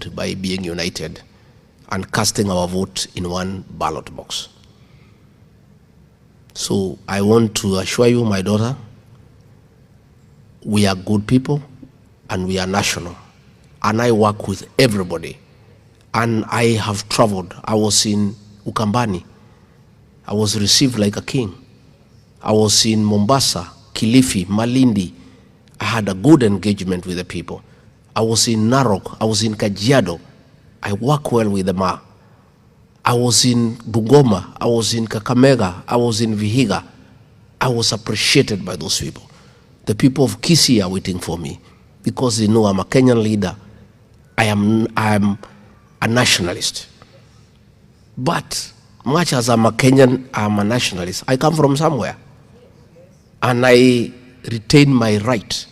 vote by being united and casting our vote in one ballot box. So I want to assure you, my daughter, we are good people and we are national. And I work with everybody. And I have traveled. I was in Ukambani. I was received like a king. I was in Mombasa, Kilifi, Malindi. I had a good engagement with the people. I was in Narok. I was in Kajiado. I work well with the Ma. I was in Bungoma. I was in Kakamega. I was in Vihiga. I was appreciated by those people. The people of Kisii are waiting for me because they know I'm a Kenyan leader. I am a nationalist. But much as I'm a Kenyan, I'm a nationalist. I come from somewhere. And I retain my right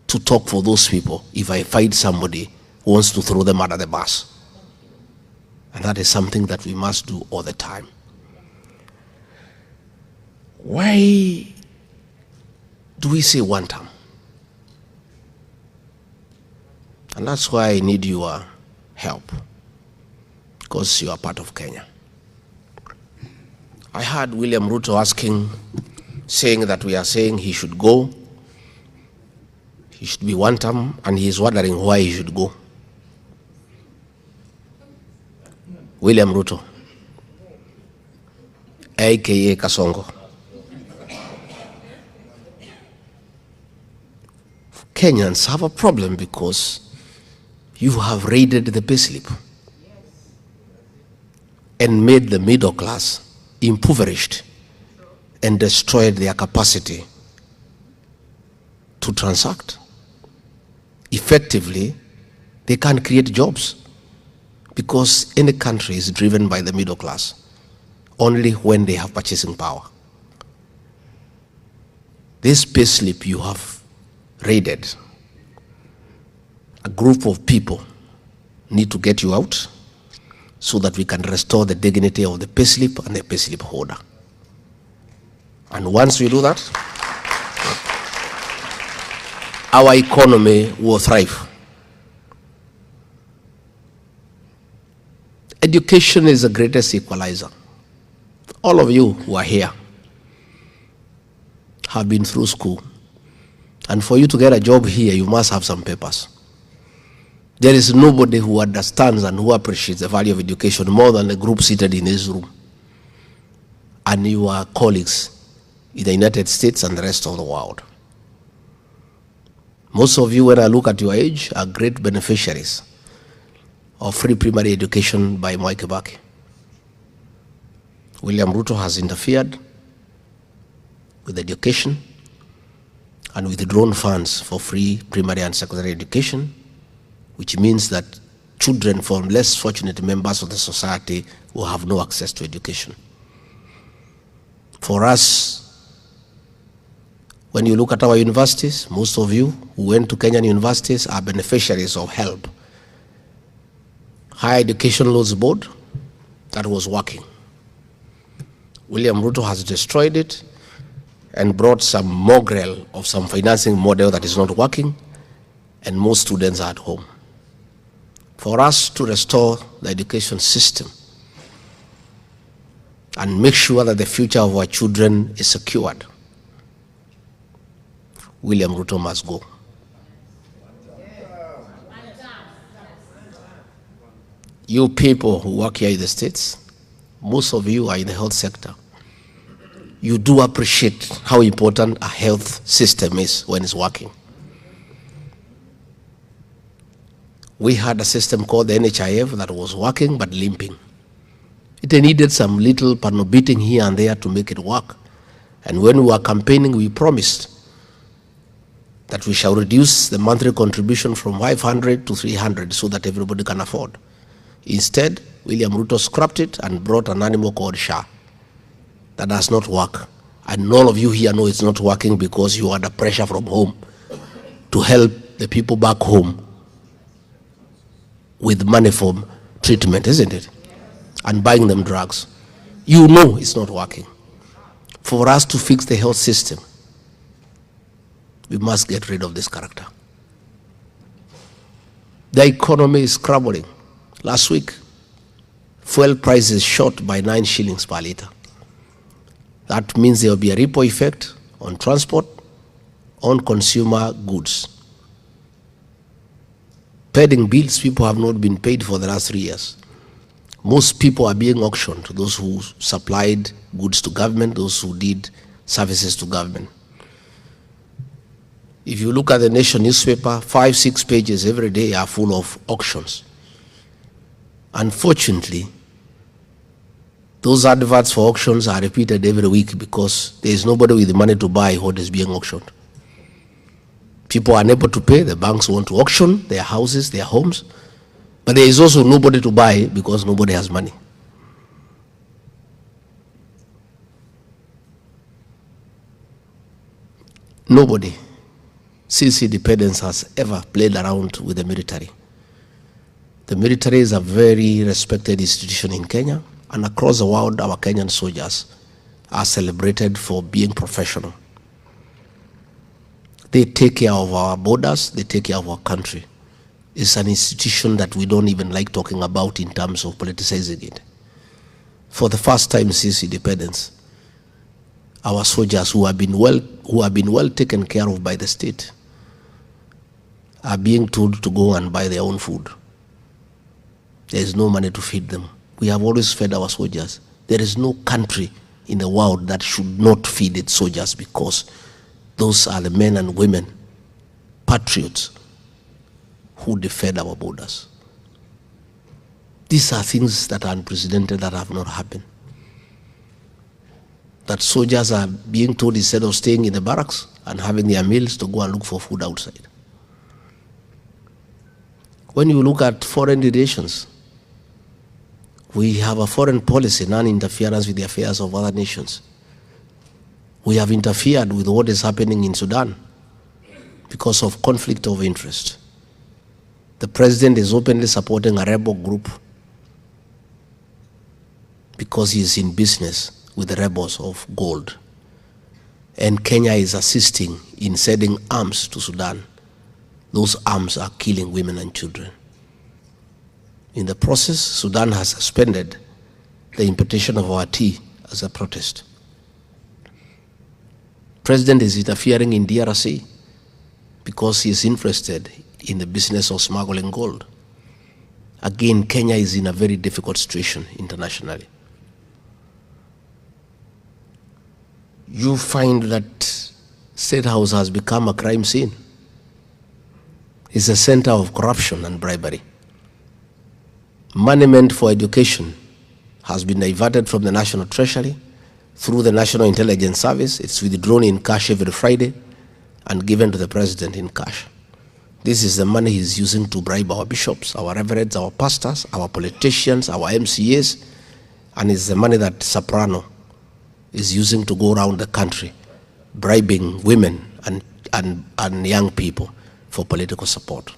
to talk for those people if I find somebody who wants to throw them under the bus. And that is something that we must do all the time. Why do we say one term? And that's why I need your help, because you are part of Kenya. I heard William Ruto saying that we are saying he should go. He should be one term, and he is wondering why he should go. William Ruto, aka Kasongo. Kenyans have a problem because you have raided the payslip and made the middle class impoverished and destroyed their capacity to transact. Effectively, they can't create jobs because any country is driven by the middle class only when they have purchasing power. This payslip you have raided, a group of people need to get you out so that we can restore the dignity of the payslip and the payslip holder. And once we do that, our economy will thrive. Education is the greatest equalizer. All of you who are here have been through school. And for you to get a job here, you must have some papers. There is nobody who understands and who appreciates the value of education more than the group seated in this room and your colleagues in the United States and the rest of the world. Most of you, when I look at your age, are great beneficiaries of free primary education by Mwai Kibaki. William Ruto has interfered with education and withdrawn funds for free primary and secondary education, which means that children from less fortunate members of the society will have no access to education. For us, when you look at our universities, most of you who went to Kenyan universities are beneficiaries of HELB, Higher Education Loans Board, that was working. William Ruto has destroyed it and brought some mongrel of some financing model that is not working, and most students are at home. For us to restore the education system and make sure that the future of our children is secured, William Ruto must go. You people who work here in the States, most of you are in the health sector. You do appreciate how important a health system is when it's working. We had a system called the NHIF that was working but limping. It needed some little beating here and there to make it work. And when we were campaigning, we promised that we shall reduce the monthly contribution from 500 to 300 so that everybody can afford. Instead, William Ruto scrapped it and brought an animal called SHA. That does not work. And all of you here know it's not working because you are under pressure from home to help the people back home with money for treatment, isn't it? And buying them drugs. You know it's not working. For us to fix the health system, we must get rid of this character. The economy is crumbling. Last week, fuel prices shot by 9 shillings per litre. That means there will be a ripple effect on transport, on consumer goods. Paying bills, people have not been paid for the last 3 years. Most people are being auctioned, those who supplied goods to government, those who did services to government. If you look at the Nation newspaper, 5-6 pages every day are full of auctions. Unfortunately, those adverts for auctions are repeated every week because there is nobody with the money to buy what is being auctioned. People are unable to pay, the banks want to auction their houses, their homes, but there is also nobody to buy because nobody has money. Nobody since independence has ever played around with the military. The military is a very respected institution in Kenya, and across the world, our Kenyan soldiers are celebrated for being professional. They take care of our borders, they take care of our country. It's an institution that we don't even like talking about in terms of politicizing it. For the first time since independence, our soldiers who have been well taken care of by the state are being told to go and buy their own food. There is no money to feed them. We have always fed our soldiers. There is no country in the world that should not feed its soldiers because those are the men and women, patriots, who defend our borders. These are things that are unprecedented, that have not happened. That soldiers are being told, instead of staying in the barracks and having their meals, to go and look for food outside. When you look at foreign relations, we have a foreign policy, non-interference with the affairs of other nations. We have interfered with what is happening in Sudan because of conflict of interest. The president is openly supporting a rebel group because he is in business with the rebels of gold. And Kenya is assisting in sending arms to Sudan. Those arms are killing women and children. In the process, Sudan has suspended the importation of our tea as a protest. President is interfering in DRC because he is interested in the business of smuggling gold. Again, Kenya is in a very difficult situation internationally. You find that State House has become a crime scene. It's a center of corruption and bribery. Money meant for education has been diverted from the National Treasury through the National Intelligence Service. It's withdrawn in cash every Friday and given to the president in cash. This is the money he's using to bribe our bishops, our reverends, our pastors, our politicians, our MCAs, and it's the money that Soprano is using to go around the country, bribing women and young people for political support.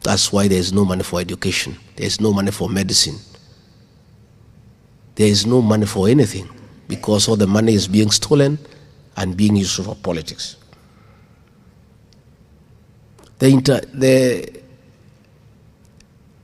That's why there is no money for education. There is no money for medicine. There is no money for anything because all the money is being stolen and being used for politics. The